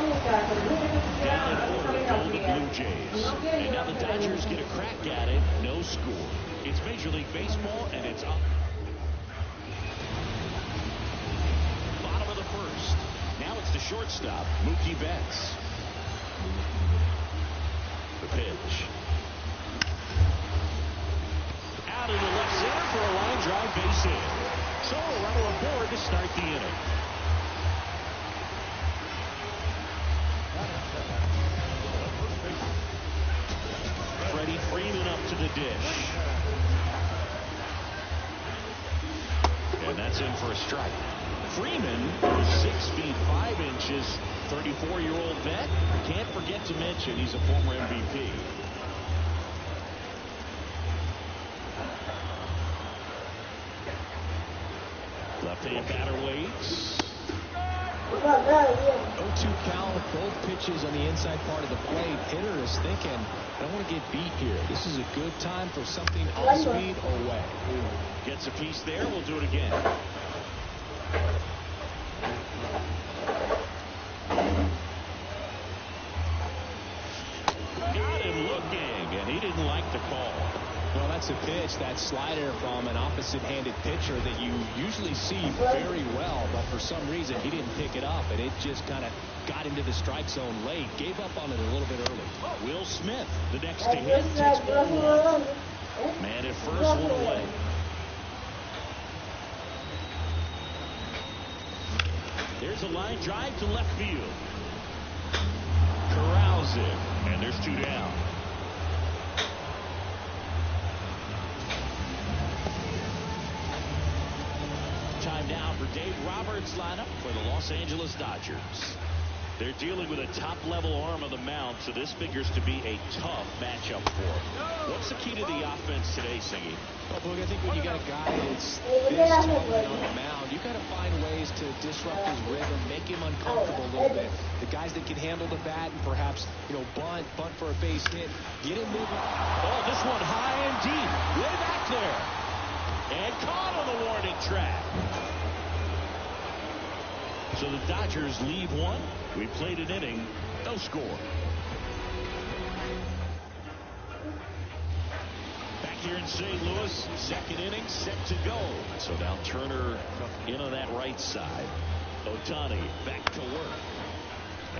Down in order go the Blue Jays. And now the Dodgers get a crack at it. No score. It's Major League Baseball, and it's up. Bottom of the first. Now it's the shortstop, Mookie Betts. The pitch. Out in the left center for a line drive base hit. So a runner aboard to start the inning. Freddie Freeman up to the dish. And that's in for a strike. Freeman, 6 feet 5 inches, 34-year-old vet. Can't forget to mention he's a former MVP. Left-hand batter waits. 0-2 count, both pitches on the inside part of the plate. Hitter is thinking, I don't want to get beat here. This is a good time for something on speed or way. Gets a piece there. We'll do it again. Got him looking, and he didn't like the call. Well, that's a pitch, that slider from an opposite-handed pitcher that you usually see very well, but for some reason he didn't pick it up, and it just kind of got into the strike zone late. Gave up on it a little bit early. Will Smith, the next to hit, takes ball one. Man at first, one away. There's a line drive to left field. Corrals it, and there's 2 down. Time now for Dave Roberts' lineup for the Los Angeles Dodgers. They're dealing with a top-level arm of the mound, so this figures to be a tough matchup for them. What's the key to the offense today, Singy? Well, Boog, I think when you got a guy that's this tough on the mound, you got to find ways to disrupt his rhythm, make him uncomfortable a little bit. The guys that can handle the bat and perhaps, bunt for a base hit, get him moving. Oh, this one high and deep, way back there. And caught on the warning track. So the Dodgers leave one. We played an inning, no score. Back here in St. Louis, second inning set to go. So now Turner in on that right side. Ohtani back to work.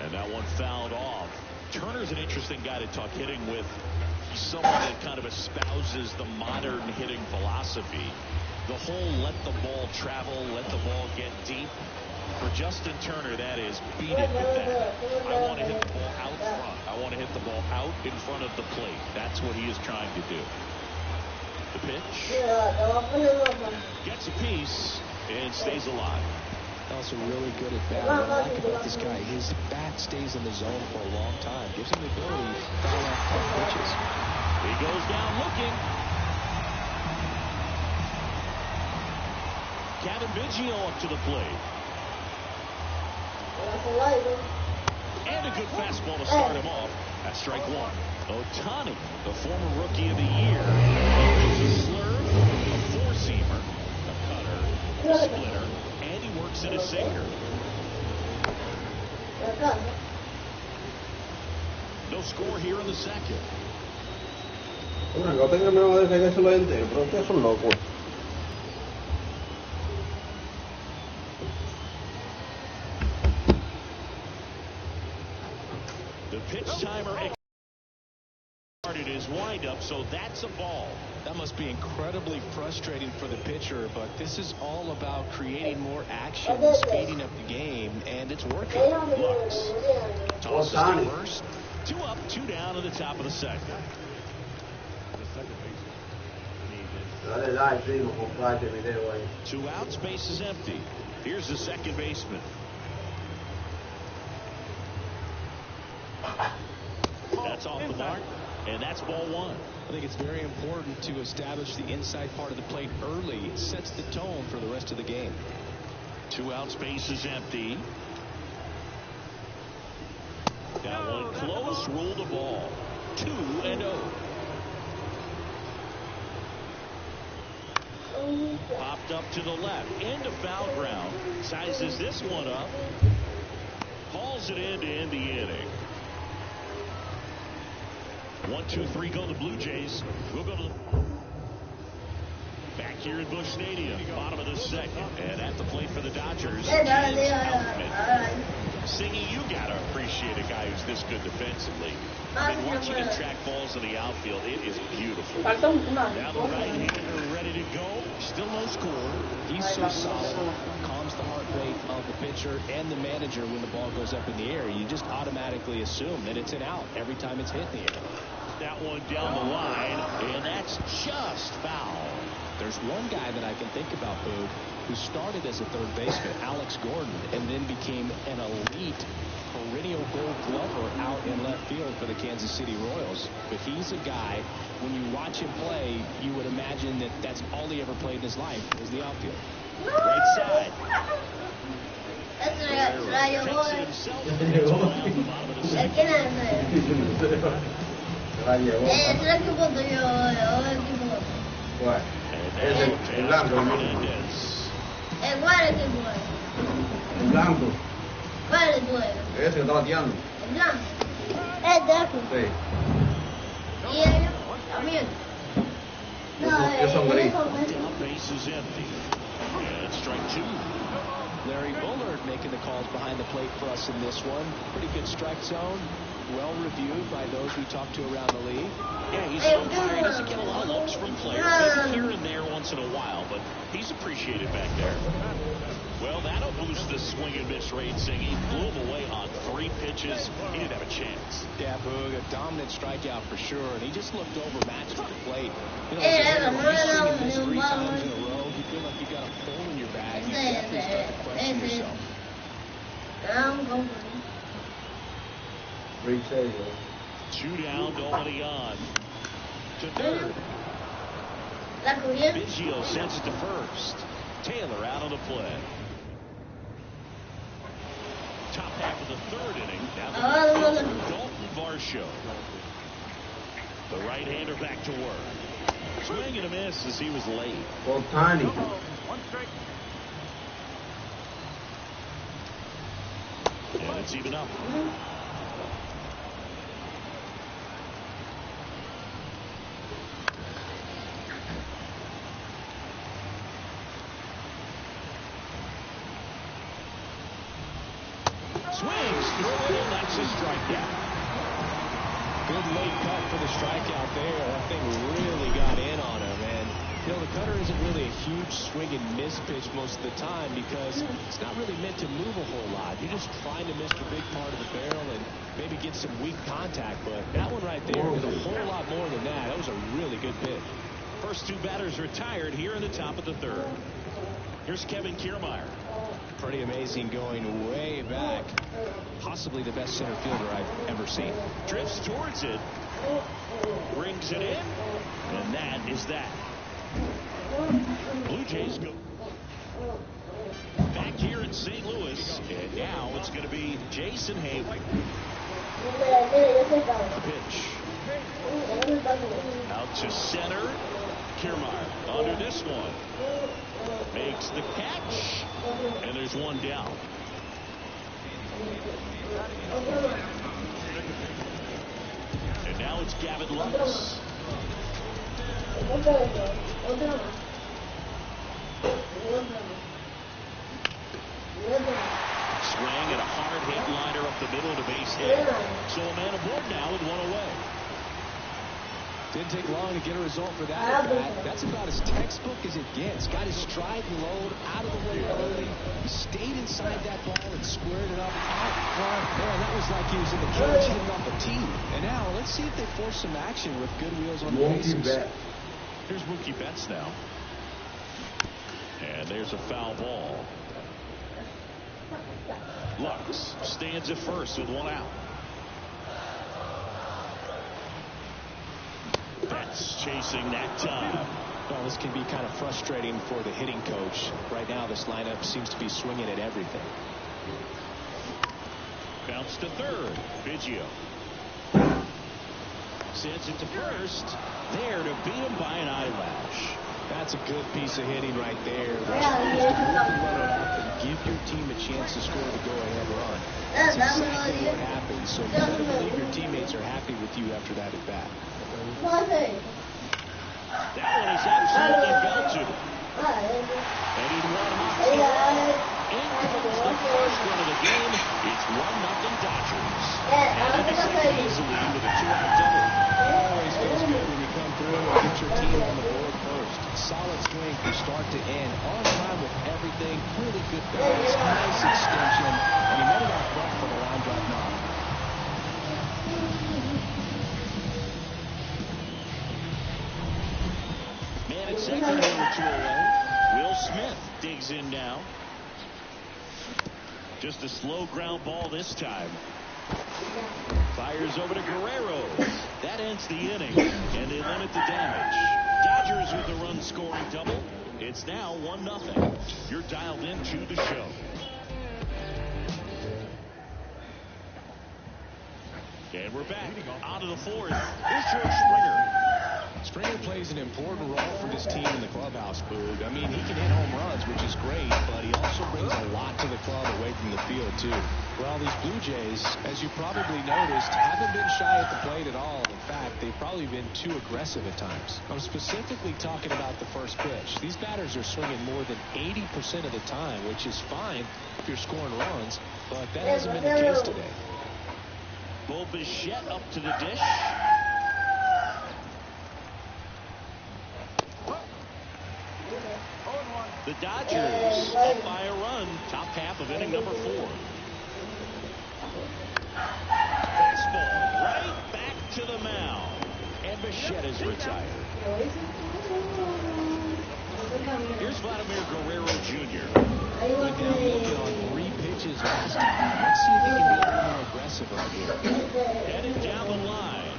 And that one fouled off. Turner's an interesting guy to talk hitting with. He's someone that kind of espouses the modern hitting philosophy. The whole let the ball travel, let the ball get deep. For Justin Turner, that is beat it with that. I want to hit the ball out front. I want to hit the ball out in front of the plate. That's what he is trying to do. The pitch. Gets a piece and stays alive. Also really good at bat. What I like about this guy, his bat stays in the zone for a long time. Gives him the ability to foul off tough pitches. He goes down looking. Kevin Biggio up to the plate. And a good fastball to start him off. That's strike one. Ohtani, the former rookie of the year. A slurve, a four-seamer, a cutter, a splitter, and he works in a sinker. No score here in the second. The pitch timer started his windup, so that's a ball. That must be incredibly frustrating for the pitcher, but this is all about creating more action, speeding up the game, and it's working. Lux tosses to first. 2 up, 2 down in the top of the second. Two outs, base is empty. Here's the second baseman. That's off the mark, and that's ball one. I think it's very important to establish the inside part of the plate early. It sets the tone for the rest of the game. 2 outs, base is empty. That one close, ruled a ball. 2-0. Popped up to the left, into foul ground. Sizes this one up. Hauls it in to end the inning. 1, 2, 3 go the Blue Jays. We'll go to the back here at Busch Stadium, bottom of the second, and at the plate for the Dodgers. Singy, you gotta appreciate a guy who's this good defensively. I mean, watching him track balls in the outfield, it is beautiful. Now the right-hander ready to go. Still no score. He's so solid, calms the heart rate of the pitcher and the manager when the ball goes up in the air. You just automatically assume that it's an out every time it's hit in the air. That one down the line, and that's just foul. There's one guy that I can think about, Boog, who started as a third baseman, Alex Gordon, and then became an elite perennial Gold Glover out in left field for the Kansas City Royals. But he's a guy, when you watch him play, you would imagine that that's all he ever played in his life was the outfield. Right side. What? El blanco. ¿Cuál equipo es? El blanco. ¿Cuál es tu héroe? Ese que está bateando. El blanco. Sí. ¿Y ellos? También. Esos son grises. Down base is empty. And strike 2. Larry Bullard making the calls behind the plate for us in this one. Pretty good strike zone. Well reviewed by those we talked to around the league. Yeah, he's an umpire. He doesn't get a lot of looks from players. Maybe here and there once in a while, but he's appreciated back there. Well, that'll boost the swing and miss rate, Singh. He blew him away on 3 pitches. He didn't have a chance. Yeah, Boog, a dominant strikeout for sure, and he just looked overmatched at the plate. You know, miss 3 times in a row, you feel like you got a hole in your bag. You definitely start to question yourself. 2 down, nobody on. To third. Biggio sends it to first. Taylor out on the play. Top half of the 3rd inning. Now the Dalton Varsho. The right-hander back to work. Swing and a miss as he was late. Well, tiny. 1 strike. And it's even up. Swings through it, and that's a strikeout. Good late cut for the strikeout there. That thing really got in on him. And, you know, the cutter isn't really a huge swing and miss pitch most of the time because it's not really meant to move a whole lot. You're just trying to miss the big part of the barrel and maybe get some weak contact. But that one right there did a whole lot more than that. That was a really good pitch. First 2 batters retired here in the top of the 3rd. Here's Kevin Kiermaier. Pretty amazing going way back. Possibly the best center fielder I've ever seen. Drifts towards it. Brings it in. And that is that. Blue Jays go back here in St. Louis. And now it's going to be Jason Hayward. The pitch. Out to center. Kiermaier under this one. Makes the catch. And there's 1 down. And now it's Gavin Lux. Swing and a hard hit liner up the middle to base hit. So a man aboard now with 1 away. Didn't take long to get a result for that at bat. That's about as textbook as it gets. Got his stride and load out of the way early. He stayed inside that ball and squared it up out front. Man, that was like he was in the cage hitting off a tee. And now let's see if they force some action with good wheels on the bases. Here's Mookie Betts now. And there's a foul ball. Lux stands at first with 1 out. Betts chasing that time. Well, this can be kind of frustrating for the hitting coach. Right now, this lineup seems to be swinging at everything. Bounce to third. Biggio sends it to first. There to beat him by an eyelash. That's a good piece of hitting right there. The chance to move the runner up and give your team a chance to score the go-ahead run. That's exactly what happened. So you better believe your teammates are happy with you after that at bat. That one is absolutely belted. And he won off the wall. In comes the first run of the game. It's 1-0 Dodgers. And in the second, easily with a 2-out double. Always feels good when you come through and get your team on the board first. Solid swing from start to end. On time with everything. Really good balance. Nice extension. And he met it out front for the line drive knock. Man at second, there were 2 away. Will Smith digs in now. Just a slow ground ball this time. Fires over to Guerrero. That ends the inning, and they limit the damage. Dodgers with the run-scoring double. It's now 1-0. You're dialed into the show. And we're back out of the fourth. Here's George Springer. Springer plays an important role for this team in the clubhouse, Boog. I mean, he can hit home runs, which is great, but he also brings a lot to the club away from the field, too. Well, these Blue Jays, as you probably noticed, haven't been shy at the plate at all. In fact, they've probably been too aggressive at times. I'm specifically talking about the first pitch. These batters are swinging more than 80% of the time, which is fine if you're scoring runs, but that hasn't been the case today. Bo Bichette up to the dish. The Dodgers up by a run. Top half of inning number 4. Fastball right back to the mound. And Bichette is retired. Here's Vladimir Guerrero Jr. Went down looking on 3 pitches last time. Let's see if he can be a little more aggressive right here. Headed down the line.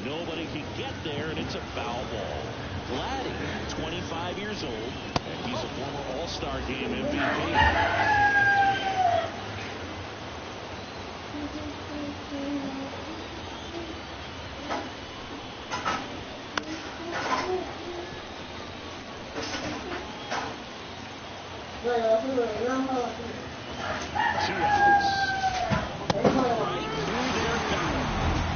Nobody can get there, and it's a foul ball. Vladdy, 25 years old, and he's a former All-Star Game MVP. Two outs. Right through their gut.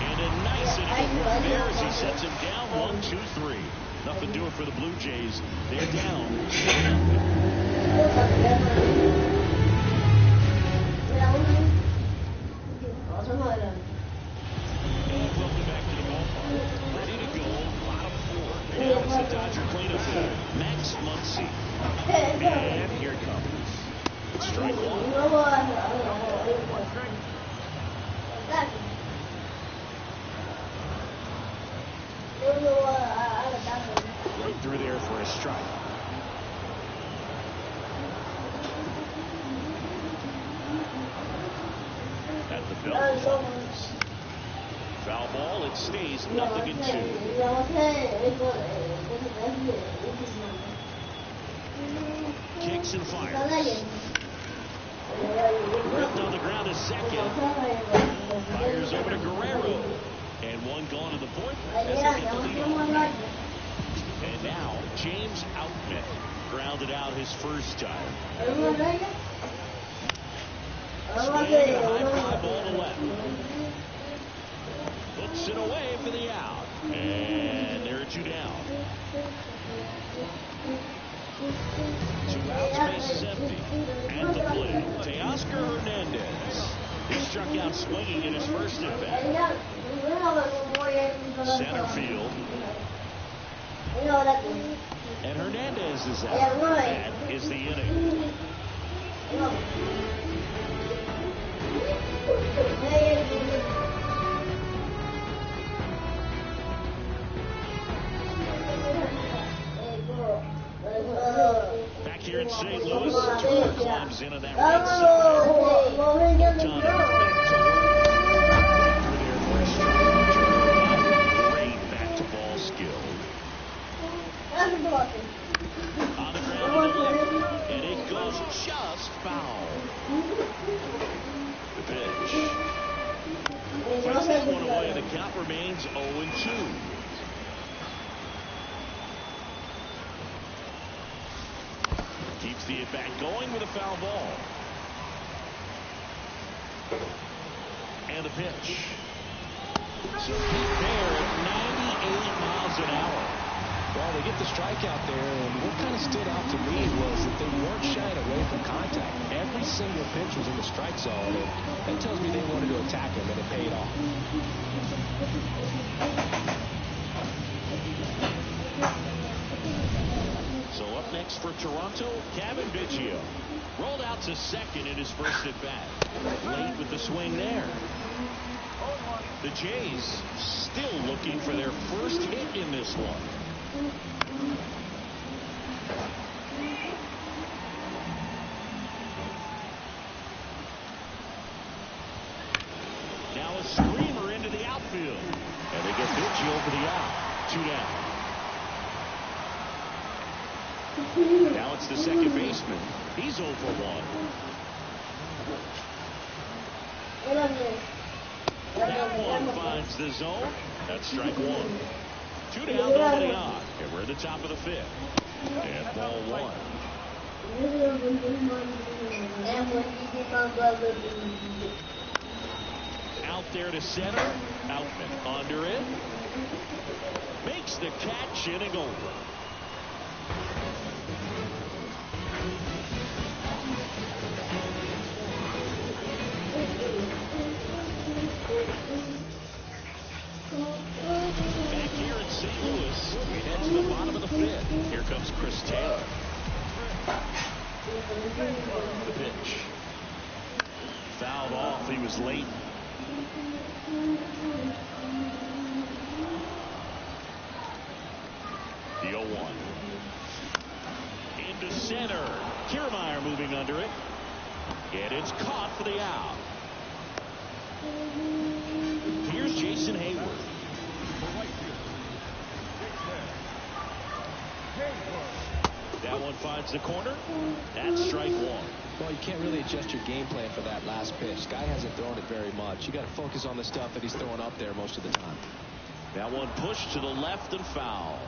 And a nice inning from there as he sets him down 1-2-3. Nothing doing for the Blue Jays. They're down. And welcome back to the ballpark. Ready to go. Bottom 4. Now it's the Dodger cleanup hitter, Max Muncy. And here it comes. Strike 1. Right through there for a strike. At the belt. Foul ball. It stays 0-2. Kicks and fires. Ripped on the ground is second. Fires over to Guerrero. And one gone to the fourth as they get the lead off. And now James Outman grounded out his first time. Swing and a high fly ball to left. Hooks it away for the out. And there are 2 down. 2 outs, bases empty. At the plate, Teoscar Hernandez. He struck out swinging in his first at bat. Center field. And Hernandez is out. That is the inning. Back here in St. Louis, 2 more clubs into that right side. Otani back to work. Through there for a strike. Great back-to-ball skill. On the ground to the left, and it goes just foul. The pitch. Fights that one away, and the count remains 0-2. gets the at-bat going with a foul ball. And a pitch. Some heat there at 98 miles an hour. Well, they get the strikeout there, and what kind of stood out to me was that they weren't shying away from contact. Every single pitch was in the strike zone, and that tells me they wanted to attack him, and it paid off. So up next for Toronto, Kevin Biggio. Rolled out to second in his first at-bat. Late with the swing there. The Jays still looking for their first hit in this one. Now a screamer into the outfield. And they get Biggio for the out. 2 down. Now it's the second baseman. He's 0 for 1. That one finds the zone. That's strike 1. 2 down, nobody on. And we're at the top of the 5th. And ball 1. Out there to center. Outman under it. Makes the catch, inning over. Back here in St. Louis, we head to the bottom of the 5th. Here comes Chris Taylor. The pitch. Fouled off. He was late. The 0-1. Into center. Kiermaier moving under it. And it's caught for the out. Here's Jason Hayward. That one finds the corner. That's strike 1. Well, you can't really adjust your game plan for that last pitch. Guy hasn't thrown it very much. You got to focus on the stuff that he's throwing up there most of the time. That one pushed to the left and foul.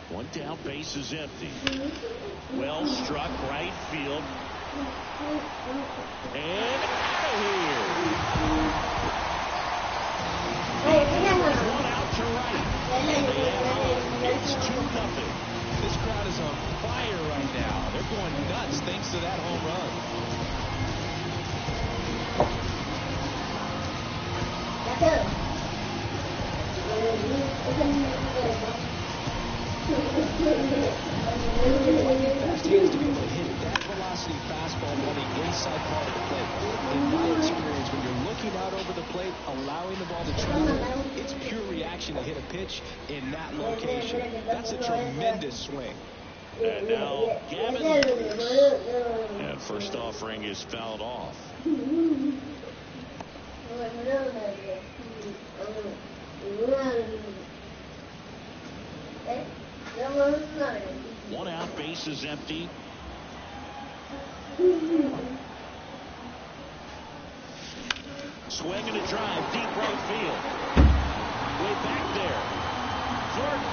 One down, base is empty. Well struck, right field. And out of here. One out to right. And they have it's 2-0. This crowd is on fire right now. They're going nuts thanks to that home run. Best hands to be able to hit that velocity fastball on the inside part of the plate. In my experience, when you're looking out over the plate, allowing the ball to travel, it's pure reaction to hit a pitch in that location. That's a tremendous swing. And now Gavin. And first offering is fouled off. One out, base is empty. Swing and a drive, deep right field. Way back there. Jordan